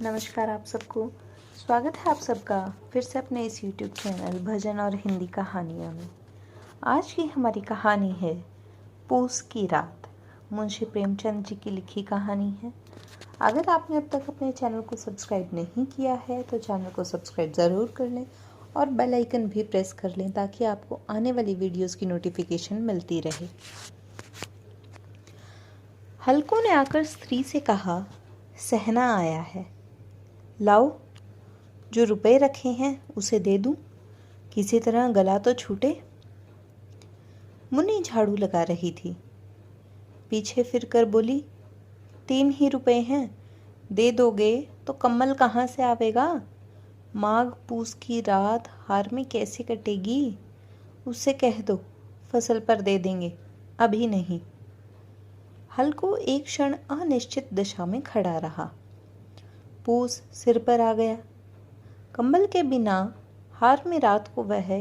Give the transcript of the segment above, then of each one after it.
नमस्कार आप सबको। स्वागत है आप सबका फिर से अपने इस YouTube चैनल भजन और हिंदी कहानियों में। आज की हमारी कहानी है पूस की रात। मुंशी प्रेमचंद जी की लिखी कहानी है। अगर आपने अब तक अपने चैनल को सब्सक्राइब नहीं किया है तो चैनल को सब्सक्राइब ज़रूर कर लें और बेल आइकन भी प्रेस कर लें ताकि आपको आने वाली वीडियोस की नोटिफिकेशन मिलती रहे। हल्कू ने आकर स्त्री से कहा, सहना आया है, लाओ, जो रुपए रखे हैं उसे दे दूं, किसी तरह गला तो छूटे। मुन्नी झाड़ू लगा रही थी, पीछे फिरकर बोली, 3 ही रुपए हैं, दे दोगे तो कम्बल कहाँ से आवेगा? माघ पूस की रात हार में कैसे कटेगी? उससे कह दो फसल पर दे देंगे, अभी नहीं। हल्कू एक क्षण अनिश्चित दशा में खड़ा रहा। पूस सिर पर आ गया। कंबल के बिना हार में रात को वह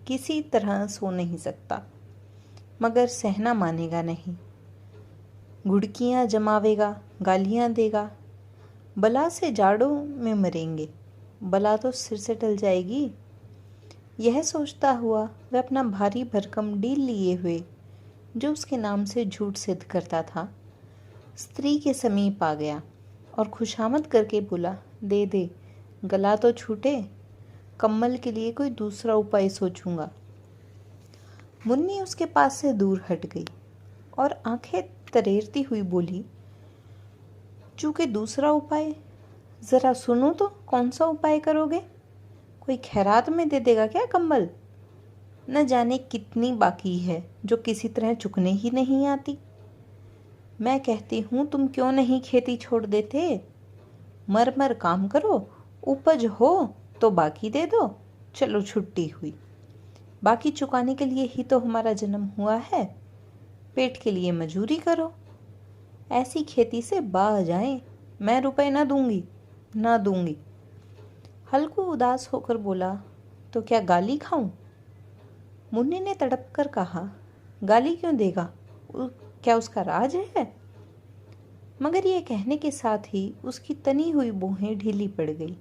किसी तरह सो नहीं सकता, मगर सहना मानेगा नहीं। घुड़कियां जमावेगा, गालियां देगा, बला से जाड़ों में मरेंगे, बला तो सिर से टल जाएगी। यह सोचता हुआ वह अपना भारी भरकम डील लिए हुए, जो उसके नाम से झूठ सिद्ध करता था, स्त्री के समीप आ गया और खुशामद करके बोला, दे दे, गला तो छूटे, कम्बल के लिए कोई दूसरा उपाय सोचूंगा। मुन्नी उसके पास से दूर हट गई और आंखें तरेरती हुई बोली, चूंकि दूसरा उपाय, जरा सुनो तो कौन सा उपाय करोगे? कोई खैरात में दे देगा क्या कम्बल? न जाने कितनी बाकी है जो किसी तरह चुकने ही नहीं आती। मैं कहती हूँ तुम क्यों नहीं खेती छोड़ देते? मर मर काम करो, उपज हो तो बाकी दे दो, चलो छुट्टी हुई। बाकी चुकाने के लिए ही तो हमारा जन्म हुआ है, पेट के लिए मजूरी करो। ऐसी खेती से बाह जाए, मैं रुपए ना दूंगी। हल्कू उदास होकर बोला, तो क्या गाली खाऊं? मुन्नी ने तड़प कर कहा, गाली क्यों देगा? क्या उसका राज है? मगर यह कहने के साथ ही उसकी तनी हुई बोहें ढीली पड़ गई।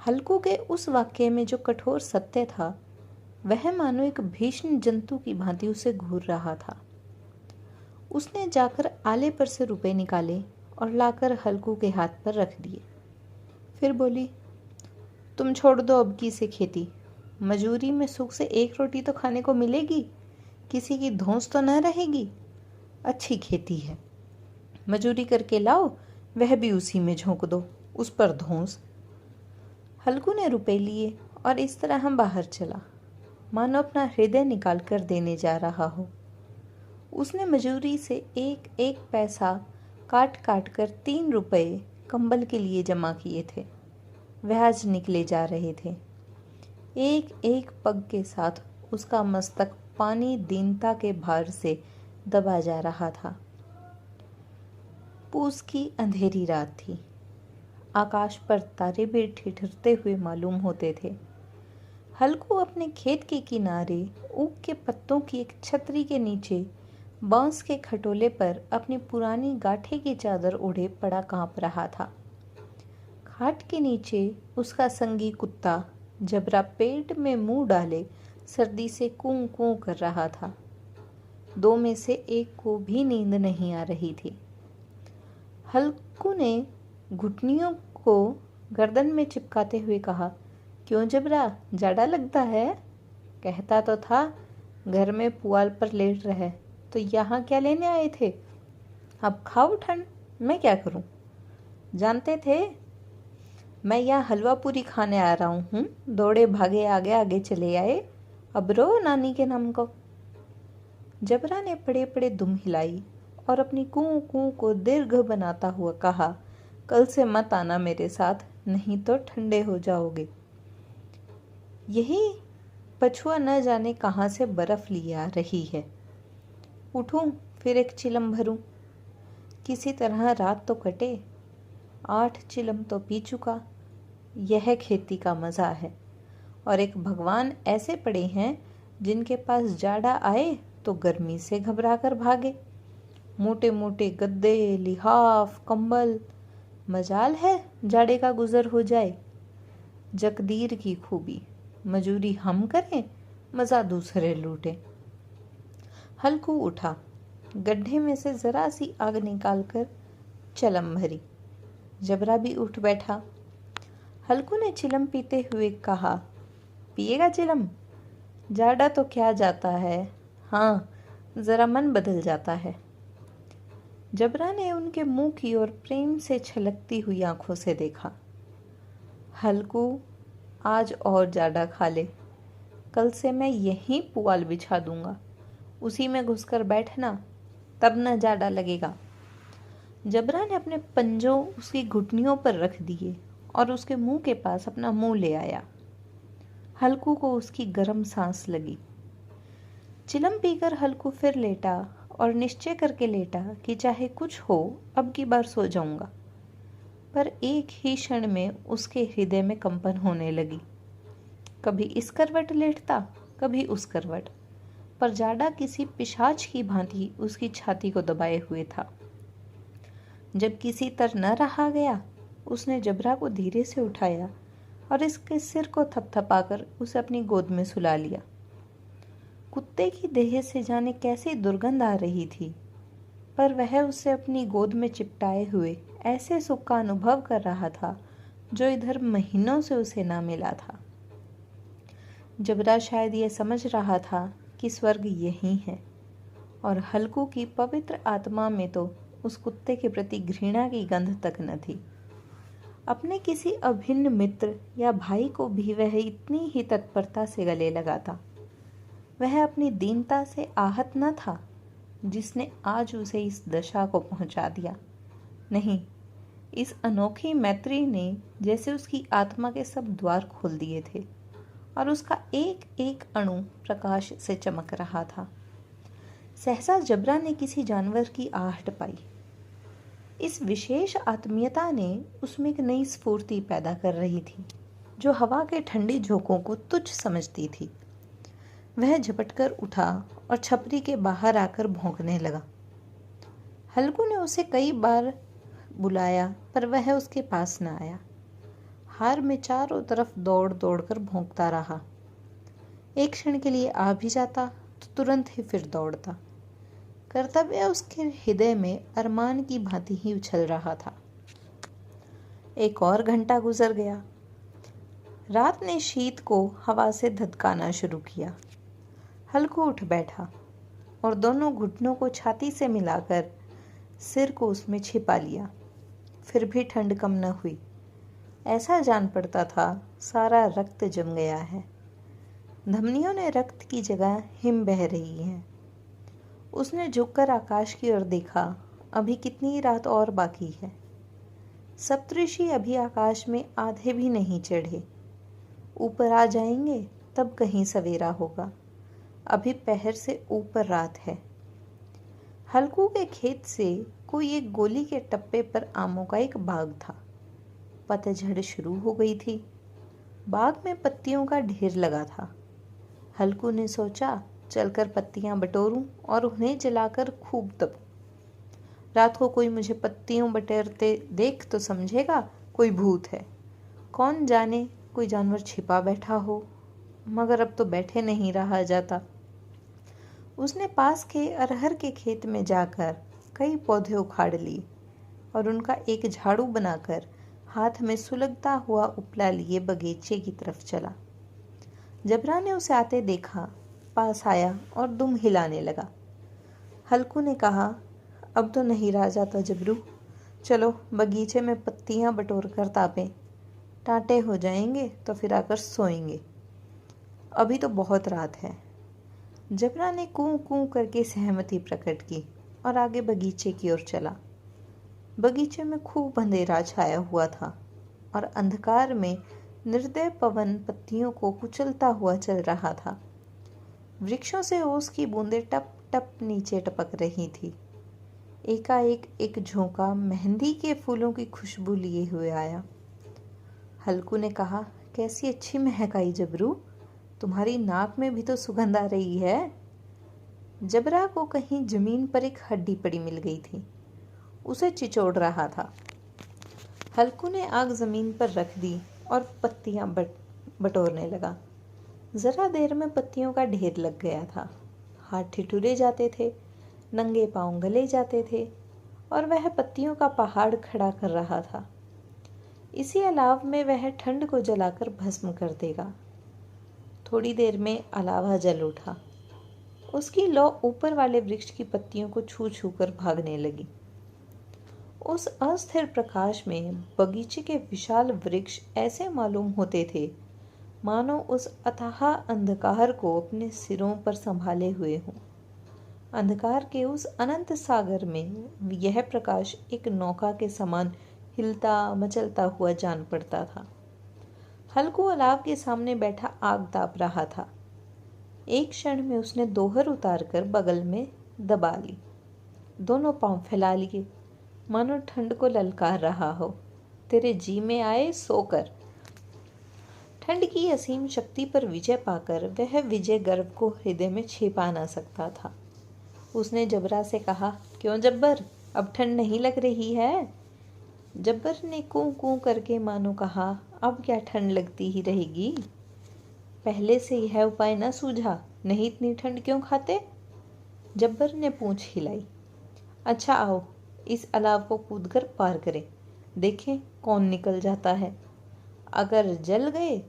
हल्कू के उस वाक्य में जो कठोर सत्य था, वह मानो एक भीषण जंतु की भांति उसे घूर रहा था। उसने जाकर आले पर से रुपए निकाले और लाकर हल्कू के हाथ पर रख दिए। फिर बोली, तुम छोड़ दो अब की से खेती, मजूरी में सुख से 1 रोटी तो खाने को मिलेगी, किसी की धौंस तो न रहेगी। अच्छी खेती है, मजूरी करके लाओ, वह भी उसी में झोंक दो, उस पर धौंस। हल्कू ने रुपए लिए और इस तरह हम बाहर चला, मानो अपना हृदय निकाल कर देने जा रहा हो। उसने मजूरी से एक एक पैसा काट काट कर 3 रुपए कंबल के लिए जमा किए थे। वह आज निकले जा रहे थे। एक एक पग के साथ उसका मस्तक पानी दीनता के भार से दबा जा रहा था। पूस की अंधेरी रात थी। आकाश पर तारे भी ठिठुरते हुए मालूम होते थे। हल्कू अपने खेत के किनारे ऊख के पत्तों की एक छतरी के नीचे बांस के खटोले पर अपनी पुरानी गाठे की चादर ओढ़े पड़ा कांप रहा था। खाट के नीचे उसका संगी कुत्ता जबरा पेट में मुंह डाले सर्दी से कूं कूं कर रहा था। 2 में से एक को भी नींद नहीं आ रही थी। हल्कू ने घुटनियों को गर्दन में चिपकाते हुए कहा, क्यों जबरा, जाड़ा लगता है? कहता तो था घर में पुआल पर लेट रहे, तो यहाँ क्या लेने आए थे? अब खाओ ठंड, मैं क्या करूं? जानते थे मैं यहाँ हलवा पूरी खाने आ रहा हूँ। दौड़े भागे आगे आगे चले आए, अब रो नानी के नाम को। जबरा ने पड़े पड़े दुम हिलाई और अपनी कूं कूं को दीर्घ बनाता हुआ कहा, कल से मत आना मेरे साथ, नहीं तो ठंडे हो जाओगे। यही पछुआ न जाने कहाँ से बर्फ लिए आ रही है। उठूं फिर एक चिलम भरूं, किसी तरह रात तो कटे। 8 चिलम तो पी चुका। यह खेती का मज़ा है। और एक भगवान ऐसे पड़े हैं जिनके पास जाड़ा आए तो गर्मी से घबरा कर भागे। मोटे मोटे गद्दे, लिहाफ, कंबल, मजाल है जाड़े का गुजर हो जाए। जकदीर की खूबी, मजूरी हम करें, मजा दूसरे लूटे। हल्कू उठा, गड्ढे में से जरा सी आग निकालकर चलम भरी। जबरा भी उठ बैठा। हल्कू ने चिलम पीते हुए कहा, पिएगा चिलम? जाड़ा तो क्या जाता है, हाँ जरा मन बदल जाता है। जबरा ने उनके मुंह की ओर प्रेम से छलकती हुई आंखों से देखा। हल्कू, आज और जाड़ा खा ले, कल से मैं यहीं पुआल बिछा दूंगा, उसी में घुसकर बैठना, तब न जाड़ा लगेगा। जबरा ने अपने पंजों उसकी घुटनियों पर रख दिए और उसके मुंह के पास अपना मुंह ले आया। हल्कू को उसकी गर्म सांस लगी। चिलम पीकर हल्कू फिर लेटा और निश्चय करके लेटा कि चाहे कुछ हो अब की बार सो जाऊंगा। पर एक ही क्षण में उसके हृदय में कंपन होने लगी। कभी इस करवट लेटता, कभी उस करवट, पर जाड़ा किसी पिशाच की भांति उसकी छाती को दबाए हुए था। जब किसी तरह न रहा गया, उसने जबरा को धीरे से उठाया और इसके सिर को थपथपाकर उसे अपनी गोद में सुला लिया। कुत्ते की देह से जाने कैसी दुर्गंध आ रही थी, पर वह उसे अपनी गोद में चिपटाए हुए ऐसे सुख का अनुभव कर रहा था जो इधर महीनों से उसे ना मिला था। जबरा शायद यह समझ रहा था कि स्वर्ग यही है, और हल्कू की पवित्र आत्मा में तो उस कुत्ते के प्रति घृणा की गंध तक न थी। अपने किसी अभिन्न मित्र या भाई को भी वह इतनी ही तत्परता से गले लगाता। वह अपनी दीनता से आहत न था जिसने आज उसे इस दशा को पहुंचा दिया। नहीं, इस अनोखी मैत्री ने जैसे उसकी आत्मा के सब द्वार खोल दिए थे और उसका एक एक अणु प्रकाश से चमक रहा था। सहसा जबरा ने किसी जानवर की आहट पाई। इस विशेष आत्मीयता ने उसमें एक नई स्फूर्ति पैदा कर रही थी जो हवा के ठंडे झोंकों को तुच्छ समझती थी। वह झपटकर उठा और छपरी के बाहर आकर भौंकने लगा। हल्कू ने उसे कई बार बुलाया पर वह उसके पास न आया। हार में चारों तरफ दौड़ दौड़ कर भौंकता रहा। एक क्षण के लिए आ भी जाता तो तुरंत ही फिर दौड़ता। कर्तव्य उसके हृदय में अरमान की भांति ही उछल रहा था। एक और घंटा गुजर गया। रात ने शीत को हवा से धधकाना शुरू किया। हल्कू उठ बैठा और दोनों घुटनों को छाती से मिलाकर सिर को उसमें छिपा लिया। फिर भी ठंड कम न हुई। ऐसा जान पड़ता था सारा रक्त जम गया है। धमनियों ने रक्त की जगह हिम बह रही है। उसने झुककर आकाश की ओर देखा। अभी कितनी रात और बाकी है। सप्तऋषि अभी आकाश में आधे भी नहीं चढ़े। ऊपर आ जाएंगे तब कहीं सवेरा होगा। अभी पहर से ऊपर रात है। हल्कू के खेत से कोई एक गोली के टप्पे पर आमों का एक बाग था। पतझड़ शुरू हो गई थी। बाग में पत्तियों का ढेर लगा था। हल्कू ने सोचा चलकर पत्तियां बटोरूं और उन्हें जलाकर खूब दबूं। रात को कोई मुझे पत्तियों बटोरते देख तो समझेगा कोई भूत है। कौन जाने कोई जानवर छिपा बैठा हो, मगर अब तो बैठे नहीं रहा जाता। उसने पास के अरहर के खेत में जाकर कई पौधे उखाड़ लिए और उनका एक झाड़ू बनाकर हाथ में सुलगता हुआ उपला लिए बगीचे की तरफ चला। जबरा ने उसे आते देखा, पास आया और दुम हिलाने लगा। हल्कू ने कहा, अब तो नहीं रहा जाता जबरू, चलो बगीचे में पत्तियां बटोर कर तापें। टाटे हो जाएंगे तो फिर आकर सोएंगे। अभी तो बहुत रात है। जबरा ने कूं कूं करके सहमति प्रकट की और आगे बगीचे की ओर चला। बगीचे में खूब अंधेरा छाया हुआ था और अंधकार में निर्दय पवन पत्तियों को कुचलता हुआ चल रहा था। वृक्षों से ओस की बूंदें टप टप नीचे टपक रही थी। एकाएक एक झोंका मेहंदी के फूलों की खुशबू लिए हुए आया। हल्कू ने कहा, कैसी अच्छी महक आई जबरू, तुम्हारी नाक में भी तो सुगंध आ रही है। जबरा को कहीं जमीन पर एक हड्डी पड़ी मिल गई थी। उसे चिचोड़ रहा था। हल्कू ने आग जमीन पर रख दी और पत्तियां बटोरने लगा। जरा देर में पत्तियों का ढेर लग गया था। हाथ ठिठुरे जाते थे, नंगे पांव गले जाते थे और वह पत्तियों का पहाड़ खड़ा कर रहा था। इसी अलाव में वह ठंड को जलाकर भस्म कर देगा। थोड़ी देर में अलावा जल उठा। उसकी लौ ऊपर वाले वृक्ष की पत्तियों को छू छू कर भागने लगी। उस अस्थिर प्रकाश में बगीचे के विशाल वृक्ष ऐसे मालूम होते थे मानो उस अथाह अंधकार को अपने सिरों पर संभाले हुए हों। अंधकार के उस अनंत सागर में यह प्रकाश एक नौका के समान हिलता मचलता हुआ जान पड़ता था। हल्कू अलाव के सामने बैठा आग ताप रहा था। एक क्षण में उसने दोहर उतारकर बगल में दबा ली। दोनों पांव फैला लिए, मानो ठंड को ललकार रहा हो। तेरे जी में आए सोकर। ठंड की असीम शक्ति पर विजय पाकर वह विजय गर्व को हृदय में छिपा ना सकता था। उसने जबरा से कहा, क्यों जब्बर, अब ठंड नहीं लग रही है? जब्बर ने कूं कूं करके मानो कहा, अब क्या ठंड लगती ही रहेगी। पहले से यह उपाय न सूझा, नहीं इतनी ठंड क्यों खाते? जब्बर ने पूंछ हिलाई। अच्छा आओ, इस अलाव को कूदकर पार करें, देखें कौन निकल जाता है। अगर जल गए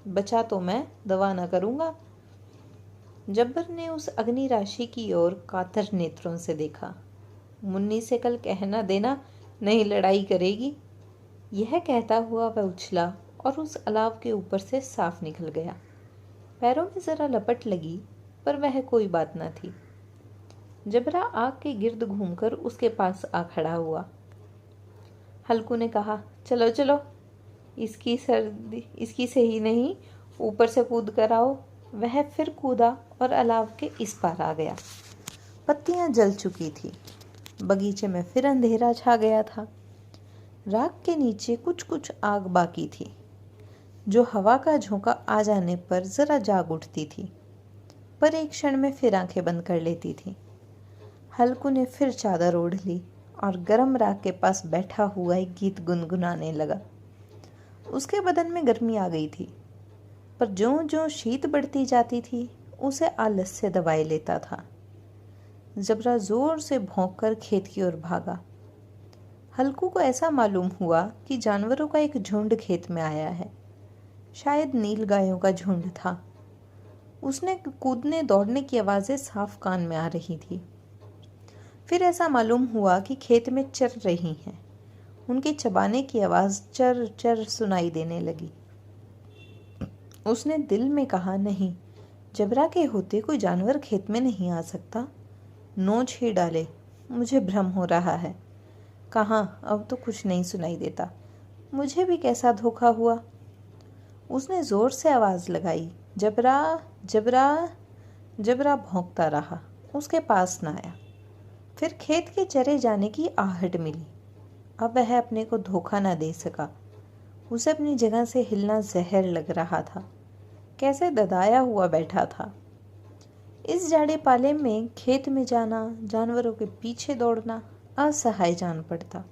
बचा तो मैं दवा न करूंगा। जब्बर ने उस अग्नि राशि की ओर कातर नेत्रों से देखा। मुन्नी से कल कहना देना, नहीं लड़ाई करेगी। यह कहता हुआ वह उछला और उस अलाव के ऊपर से साफ निकल गया। पैरों में जरा लपट लगी, पर वह कोई बात न थी। जबरा आग के गिर्द घूमकर उसके पास आ खड़ा हुआ। हल्कू ने कहा, चलो चलो, इसकी से ही नहीं, ऊपर से कूद कर आओ। वह फिर कूदा और अलाव के इस पार आ गया। पत्तियां जल चुकी थी। बगीचे में फिर अंधेरा छा गया था। राख के नीचे कुछ कुछ आग बाकी थी, जो हवा का झोंका आ जाने पर जरा जाग उठती थी, पर एक क्षण में फिर आंखें बंद कर लेती थी। हल्कू ने फिर चादर ओढ़ ली और गर्म राख के पास बैठा हुआ एक गीत गुनगुनाने लगा। उसके बदन में गर्मी आ गई थी, पर ज्यों ज्यों शीत बढ़ती जाती थी उसे आलस से दबाए लेता था। जबरा जोर से भौंककर खेत की ओर भागा। हल्कू को ऐसा मालूम हुआ कि जानवरों का एक झुंड खेत में आया है। शायद नील गायों का झुंड था। उसने कूदने दौड़ने की आवाजें साफ कान में आ रही थी। फिर ऐसा मालूम हुआ कि खेत में चर रही हैं। उनके चबाने की आवाज चर चर सुनाई देने लगी। उसने दिल में कहा, नहीं, जबरा के होते कोई जानवर खेत में नहीं आ सकता। नोच ही डाले, मुझे भ्रम हो रहा है। कहाँ, अब तो कुछ नहीं सुनाई देता। मुझे भी कैसा धोखा हुआ। उसने जोर से आवाज लगाई, जबरा जबरा। जबरा भौंकता रहा, उसके पास न आया। फिर खेत के चरे जाने की आहट मिली। अब वह अपने को धोखा न दे सका। उसे अपनी जगह से हिलना जहर लग रहा था। कैसे ददाया हुआ बैठा था। इस जाड़े पाले में खेत में जाना, जानवरों के पीछे दौड़ना असहाय जान पड़ता।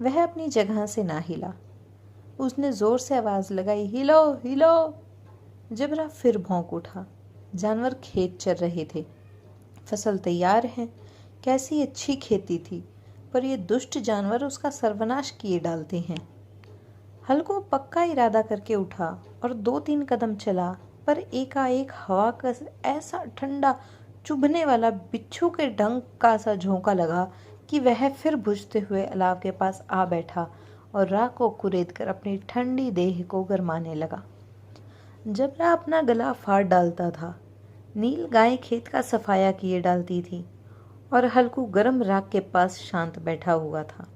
वह अपनी जगह से ना हिला। उसने जोर से आवाज लगाई, हिलो हिलो। जबरा फिर भौंक उठा। जानवर खेत चर रहे थे। फसल तैयार है, कैसी अच्छी खेती थी, पर ये दुष्ट जानवर उसका सर्वनाश किए डालते हैं। हल्को पक्का इरादा करके उठा और 2-3 कदम चला, पर एकाएक हवा का ऐसा ठंडा चुभने वाला बिच्छू के डंक का सा झोंका लगा कि वह फिर बुझते हुए अलाव के पास आ बैठा और राख को कुरेद कर अपनी ठंडी देह को गरमाने लगा। जबरा अपना गला फाड़ डालता था। नील गाय खेत का सफाया किए डालती थी और हल्कू गर्म राख के पास शांत बैठा हुआ था।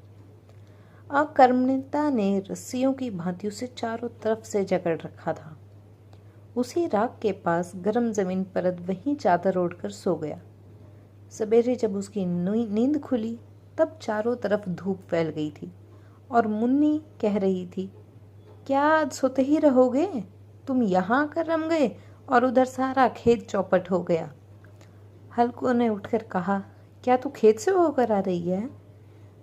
अकर्मण्यता ने रस्सियों की भांति उसे चारों तरफ से जकड़ रखा था। उसी राख के पास गर्म जमीन पर वहीं चादर ओढ़कर सो गया। सवेरे जब उसकी नींद खुली तब चारों तरफ धूप फैल गई थी और मुन्नी कह रही थी, क्या आज सोते ही रहोगे? तुम यहाँ आकर रम गए और उधर सारा खेत चौपट हो गया। हल्कू ने उठकर कहा, क्या तू खेत से होकर आ रही है?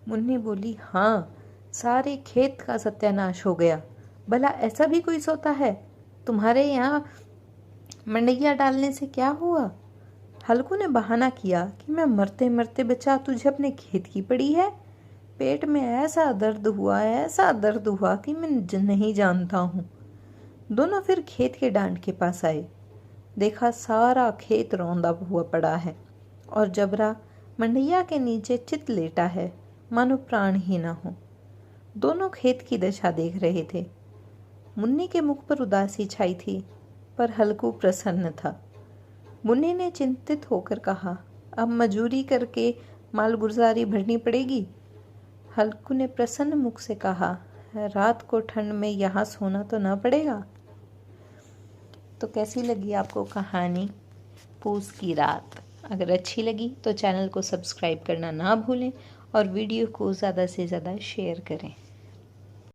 मुन्नी बोली, हाँ, सारे खेत का सत्यानाश हो गया। भला ऐसा भी कोई सोता है? तुम्हारे यहाँ मंडैया डालने से क्या हुआ? हल्कू ने बहाना किया कि मैं मरते मरते बचा, तुझे अपने खेत की पड़ी है। पेट में ऐसा दर्द हुआ कि मैं नहीं जानता हूँ। दोनों फिर खेत के डांड के पास आए। देखा सारा खेत रौंदा हुआ पड़ा है और जबरा मंडैया के नीचे चित लेटा है, मानो प्राण ही ना हो। दोनों खेत की दशा देख रहे थे। मुन्नी के मुख पर उदासी छाई थी, पर हल्कू प्रसन्न था। मुन्नी ने चिंतित होकर कहा, अब मजूरी करके मालगुजारी भरनी पड़ेगी। हल्कू ने प्रसन्न मुख से कहा, रात को ठंड में यहाँ सोना तो ना पड़ेगा। तो कैसी लगी आपको कहानी पूस की रात? अगर अच्छी लगी तो चैनल को सब्सक्राइब करना ना भूलें और वीडियो को ज़्यादा से ज़्यादा शेयर करें।